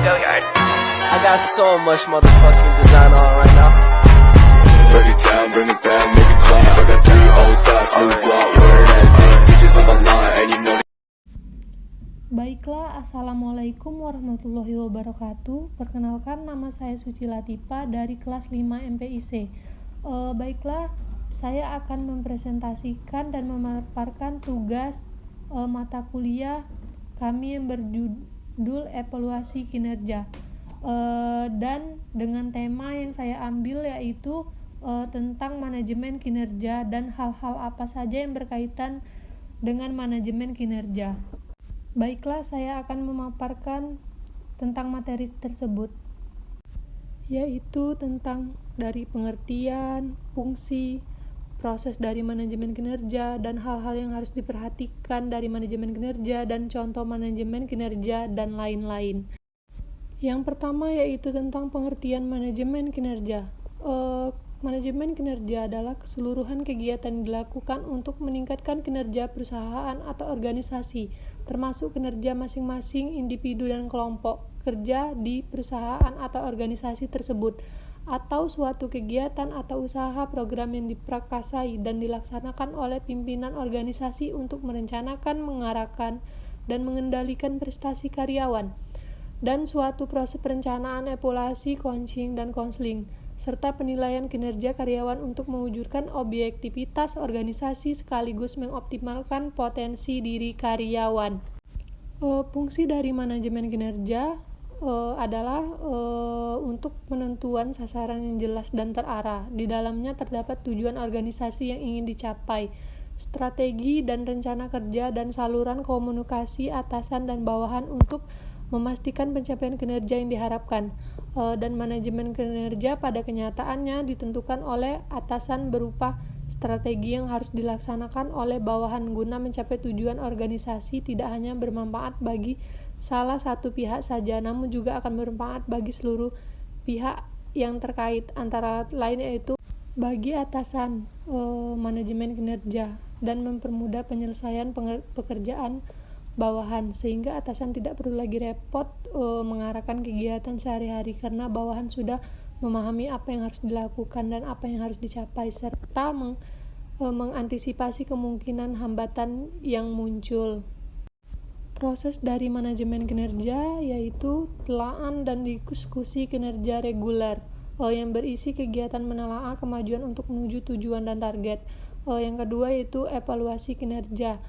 I got so much motherfucking design on right now. Break it down, bring it back, make it clap. I got 3 old thoughts, new guap, wear that dick. Bitches on my line, and you know. Baiklah, Assalamualaikum warahmatullahi wabarakatuh. Perkenalkan, nama saya Suci Latifa dari kelas 5 MPIC. Baiklah, saya akan mempresentasikan dan memaparkan tugas mata kuliah kami yang berjudul evaluasi kinerja. Dan dengan tema yang saya ambil yaitu tentang manajemen kinerja dan hal-hal apa saja yang berkaitan dengan manajemen kinerja. Baiklah, saya akan memaparkan tentang materi tersebut, yaitu tentang dari pengertian, fungsi, proses dari manajemen kinerja, dan hal-hal yang harus diperhatikan dari manajemen kinerja, dan contoh manajemen kinerja, dan lain-lain. Yang pertama yaitu tentang pengertian manajemen kinerja. Manajemen kinerja adalah keseluruhan kegiatan yang dilakukan untuk meningkatkan kinerja perusahaan atau organisasi, termasuk kinerja masing-masing individu dan kelompok kerja di perusahaan atau organisasi tersebut, atau suatu kegiatan atau usaha program yang diprakarsai dan dilaksanakan oleh pimpinan organisasi untuk merencanakan, mengarahkan, dan mengendalikan prestasi karyawan, dan suatu proses perencanaan, evaluasi, coaching, dan konseling, serta penilaian kinerja karyawan untuk mewujudkan objektivitas organisasi sekaligus mengoptimalkan potensi diri karyawan. Fungsi dari manajemen kinerja adalah untuk penentuan sasaran yang jelas dan terarah. Di dalamnya terdapat tujuan organisasi yang ingin dicapai, strategi dan rencana kerja, dan saluran komunikasi atasan dan bawahan untuk memastikan pencapaian kinerja yang diharapkan. Dan manajemen kinerja pada kenyataannya ditentukan oleh atasan berupa strategi yang harus dilaksanakan oleh bawahan guna mencapai tujuan organisasi tidak hanya bermanfaat bagi salah satu pihak saja, namun juga akan bermanfaat bagi seluruh pihak yang terkait, antara lain yaitu bagi atasan manajemen kinerja dan mempermudah penyelesaian pekerjaan bawahan, sehingga atasan tidak perlu lagi repot mengarahkan kegiatan sehari-hari karena bawahan sudah memahami apa yang harus dilakukan dan apa yang harus dicapai, serta mengantisipasi kemungkinan hambatan yang muncul. Proses dari manajemen kinerja yaitu telaan dan diskusi kinerja reguler yang berisi kegiatan menelaah kemajuan untuk menuju tujuan dan target. Yang kedua yaitu evaluasi kinerja,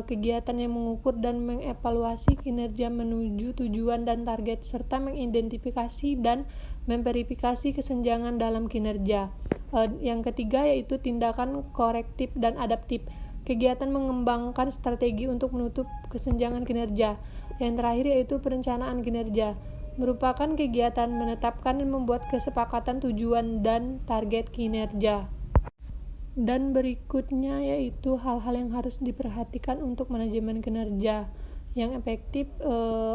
kegiatan yang mengukur dan mengevaluasi kinerja menuju tujuan dan target, serta mengidentifikasi dan memverifikasi kesenjangan dalam kinerja. Yang ketiga yaitu tindakan korektif dan adaptif, kegiatan mengembangkan strategi untuk menutup kesenjangan kinerja. Yang terakhir yaitu perencanaan kinerja, merupakan kegiatan menetapkan dan membuat kesepakatan tujuan dan target kinerja. Dan berikutnya yaitu hal-hal yang harus diperhatikan untuk manajemen kinerja yang efektif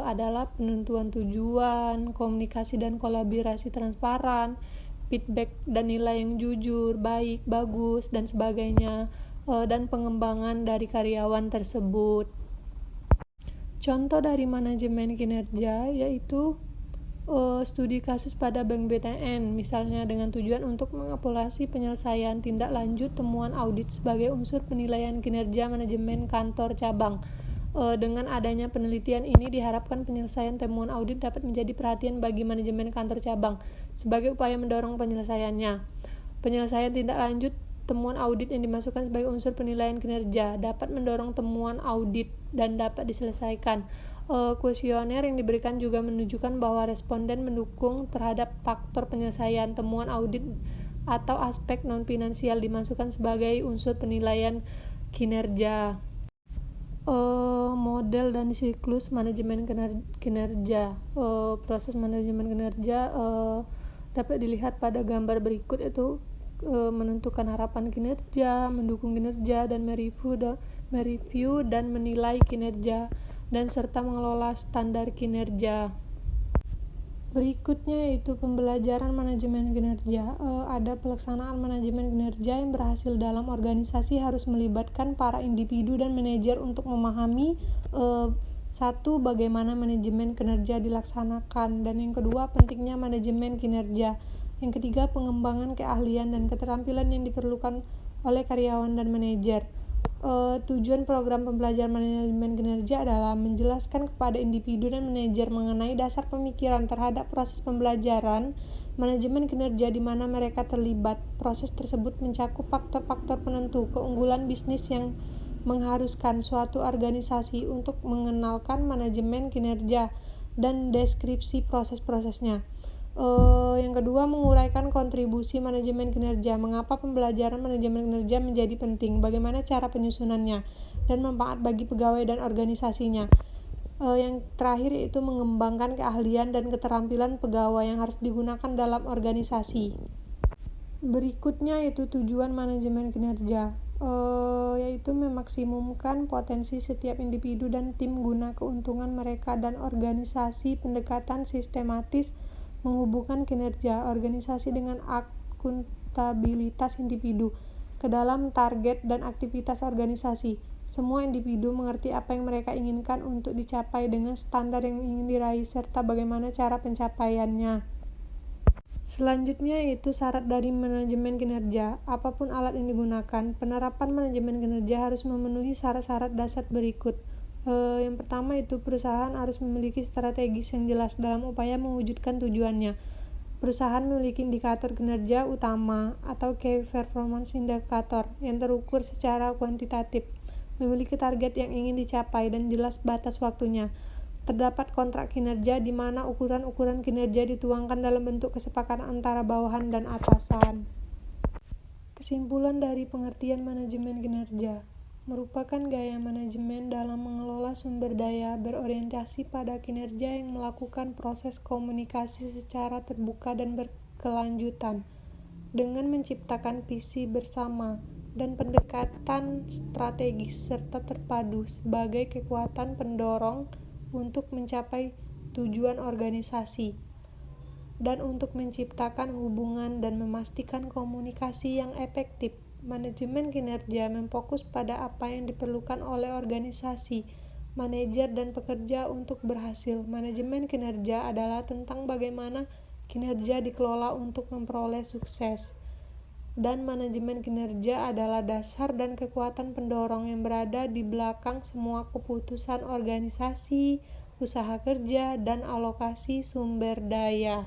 adalah penentuan tujuan, komunikasi dan kolaborasi transparan, feedback dan nilai yang jujur, baik, bagus, dan sebagainya, dan pengembangan dari karyawan tersebut. Contoh dari manajemen kinerja yaitu studi kasus pada Bank BTN, misalnya dengan tujuan untuk mengevaluasi penyelesaian tindak lanjut temuan audit sebagai unsur penilaian kinerja manajemen kantor cabang. Dengan adanya penelitian ini diharapkan penyelesaian temuan audit dapat menjadi perhatian bagi manajemen kantor cabang sebagai upaya mendorong penyelesaiannya. Penyelesaian tindak lanjut temuan audit yang dimasukkan sebagai unsur penilaian kinerja dapat mendorong temuan audit dan dapat diselesaikan. Kuesioner yang diberikan juga menunjukkan bahwa responden mendukung terhadap faktor penyelesaian temuan audit atau aspek non-finansial dimasukkan sebagai unsur penilaian kinerja. Model dan siklus manajemen kinerja. Proses manajemen kinerja dapat dilihat pada gambar berikut, yaitu menentukan harapan kinerja, mendukung kinerja, dan mereview dan menilai kinerja, dan serta mengelola standar kinerja. Berikutnya yaitu pembelajaran manajemen kinerja. Ada pelaksanaan manajemen kinerja yang berhasil dalam organisasi harus melibatkan para individu dan manajer untuk memahami Satu, bagaimana manajemen kinerja dilaksanakan, dan yang kedua, pentingnya manajemen kinerja. Yang ketiga, pengembangan keahlian dan keterampilan yang diperlukan oleh karyawan dan manajer. Tujuan program pembelajaran manajemen kinerja adalah menjelaskan kepada individu dan manajer mengenai dasar pemikiran terhadap proses pembelajaran manajemen kinerja di mana mereka terlibat. Proses tersebut mencakup faktor-faktor penentu keunggulan bisnis yang mengharuskan suatu organisasi untuk mengenalkan manajemen kinerja dan deskripsi proses-prosesnya. Yang kedua, menguraikan kontribusi manajemen kinerja. Mengapa pembelajaran manajemen kinerja menjadi penting? Bagaimana cara penyusunannya dan manfaat bagi pegawai dan organisasinya? Yang terakhir yaitu mengembangkan keahlian dan keterampilan pegawai yang harus digunakan dalam organisasi. Berikutnya yaitu tujuan manajemen kinerja, yaitu memaksimumkan potensi setiap individu dan tim guna keuntungan mereka dan organisasi. Pendekatan sistematis menghubungkan kinerja organisasi dengan akuntabilitas individu ke dalam target dan aktivitas organisasi. Semua individu mengerti apa yang mereka inginkan untuk dicapai dengan standar yang ingin diraih serta bagaimana cara pencapaiannya. Selanjutnya yaitu syarat dari manajemen kinerja. Apapun alat yang digunakan, penerapan manajemen kinerja harus memenuhi syarat-syarat dasar berikut. Yang pertama itu perusahaan harus memiliki strategis yang jelas dalam upaya mewujudkan tujuannya. Perusahaan memiliki indikator kinerja utama atau Key Performance Indicator yang terukur secara kuantitatif, memiliki target yang ingin dicapai dan jelas batas waktunya. Terdapat kontrak kinerja di mana ukuran-ukuran kinerja dituangkan dalam bentuk kesepakatan antara bawahan dan atasan. Kesimpulan dari pengertian manajemen kinerja merupakan gaya manajemen dalam mengelola sumber daya berorientasi pada kinerja yang melakukan proses komunikasi secara terbuka dan berkelanjutan dengan menciptakan visi bersama dan pendekatan strategis serta terpadu sebagai kekuatan pendorong untuk mencapai tujuan organisasi dan untuk menciptakan hubungan dan memastikan komunikasi yang efektif. Manajemen kinerja memfokus pada apa yang diperlukan oleh organisasi, manajer, dan pekerja untuk berhasil. Manajemen kinerja adalah tentang bagaimana kinerja dikelola untuk memperoleh sukses. Dan manajemen kinerja adalah dasar dan kekuatan pendorong yang berada di belakang semua keputusan organisasi, usaha kerja, dan alokasi sumber daya.